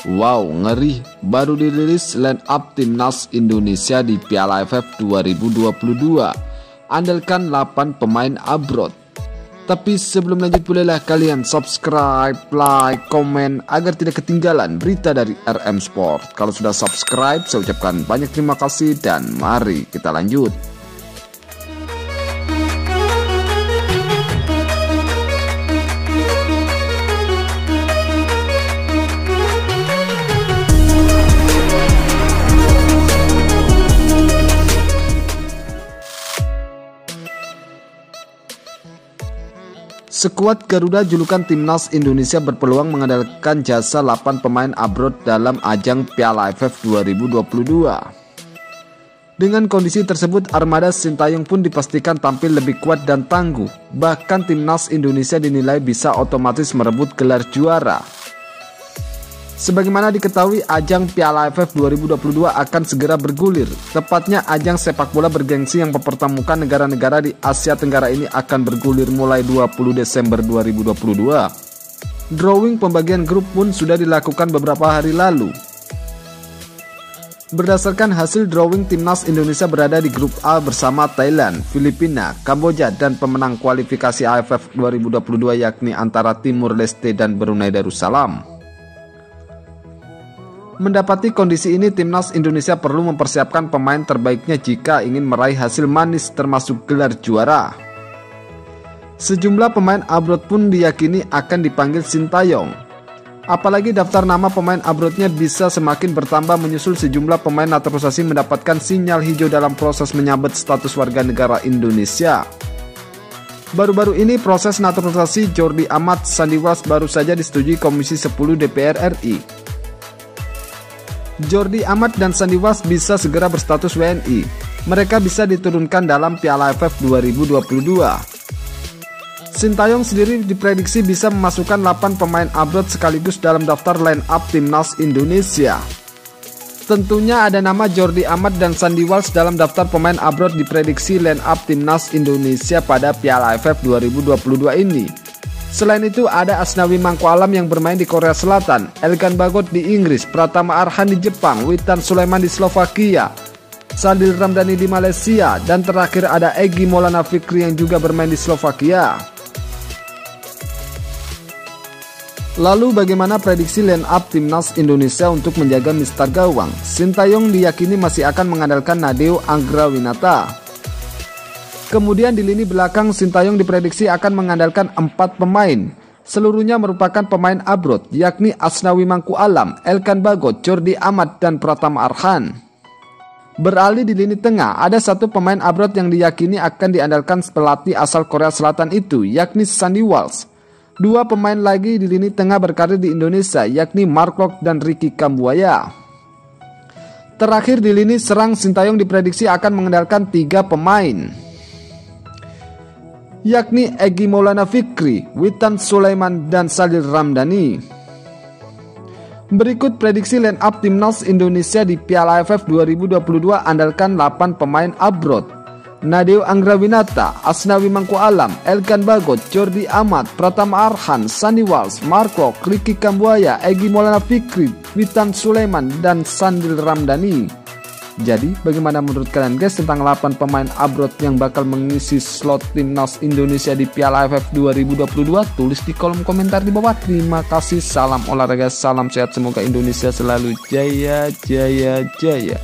Wow, ngeri, baru dirilis line up timnas Indonesia di Piala AFF 2022. Andalkan 8 pemain abroad. Tapi sebelum lanjut, bolehlah kalian subscribe, like, komen agar tidak ketinggalan berita dari RM Sport. Kalau sudah subscribe, saya ucapkan banyak terima kasih dan mari kita lanjut. Skuad Garuda julukan timnas Indonesia berpeluang mengandalkan jasa 8 pemain abroad dalam ajang Piala AFF 2022. Dengan kondisi tersebut, armada Sintayong pun dipastikan tampil lebih kuat dan tangguh. Bahkan timnas Indonesia dinilai bisa otomatis merebut gelar juara. Sebagaimana diketahui, ajang Piala AFF 2022 akan segera bergulir. Tepatnya ajang sepak bola bergengsi yang mempertemukan negara-negara di Asia Tenggara ini akan bergulir mulai 20 Desember 2022. Drawing pembagian grup pun sudah dilakukan beberapa hari lalu. Berdasarkan hasil drawing, timnas Indonesia berada di grup A bersama Thailand, Filipina, Kamboja, dan pemenang kualifikasi AFF 2022 yakni antara Timur Leste dan Brunei Darussalam. Mendapati kondisi ini, timnas Indonesia perlu mempersiapkan pemain terbaiknya jika ingin meraih hasil manis termasuk gelar juara. Sejumlah pemain abroad pun diyakini akan dipanggil Sintayong. Apalagi daftar nama pemain abroadnya bisa semakin bertambah menyusul sejumlah pemain naturalisasi mendapatkan sinyal hijau dalam proses menyabet status warga negara Indonesia. Baru-baru ini proses naturalisasi Jordi Amat Sandiwals baru saja disetujui Komisi 10 DPR RI. Jordi Amat dan Sandiwals bisa segera berstatus WNI. Mereka bisa diturunkan dalam Piala AFF 2022. Sintayong sendiri diprediksi bisa memasukkan 8 pemain abroad sekaligus dalam daftar line up timnas Indonesia. Tentunya ada nama Jordi Amat dan Sandiwals dalam daftar pemain abroad diprediksi line up timnas Indonesia pada Piala AFF 2022 ini. Selain itu ada Asnawi Mangkualam yang bermain di Korea Selatan, Elkan Bagot di Inggris, Pratama Arhan di Jepang, Witan Sulaiman di Slovakia, Sadil Ramdhani di Malaysia, dan terakhir ada Egy Maulana Fikri yang juga bermain di Slovakia. Lalu bagaimana prediksi line up timnas Indonesia untuk menjaga mistar gawang? Sintayong diyakini masih akan mengandalkan Nadeo Anggrawinata. Kemudian di lini belakang, Sintayong diprediksi akan mengandalkan 4 pemain. Seluruhnya merupakan pemain abroad, yakni Asnawi Mangkualam, Elkan Bagot, Jordi Amat, dan Pratama Arhan. Beralih di lini tengah, ada 1 pemain abroad yang diyakini akan diandalkan pelatih asal Korea Selatan itu, yakni Sandiwals. 2 pemain lagi di lini tengah berkarir di Indonesia, yakni Mark Locke dan Ricky Kambuaya. Terakhir di lini serang, Sintayong diprediksi akan mengandalkan 3 pemain, yakni Egy Maulana Fikri, Witan Sulaiman, dan Sadil Ramdhani. Berikut prediksi line up timnas Indonesia di Piala AFF 2022 andalkan 8 pemain abroad: Nadeo Anggrawinata, Asnawi Mangkualam, Elkan Bagot, Jordi Amat, Pratama Arhan, Sandiwals, Mark Locke, Ricky Kambuaya, Egy Maulana Fikri, Witan Sulaiman, dan Sadil Ramdhani. Jadi, bagaimana menurut kalian guys tentang 8 pemain abroad yang bakal mengisi slot timnas Indonesia di Piala AFF 2022? Tulis di kolom komentar di bawah. Terima kasih, salam olahraga, salam sehat, semoga Indonesia selalu jaya, jaya, jaya.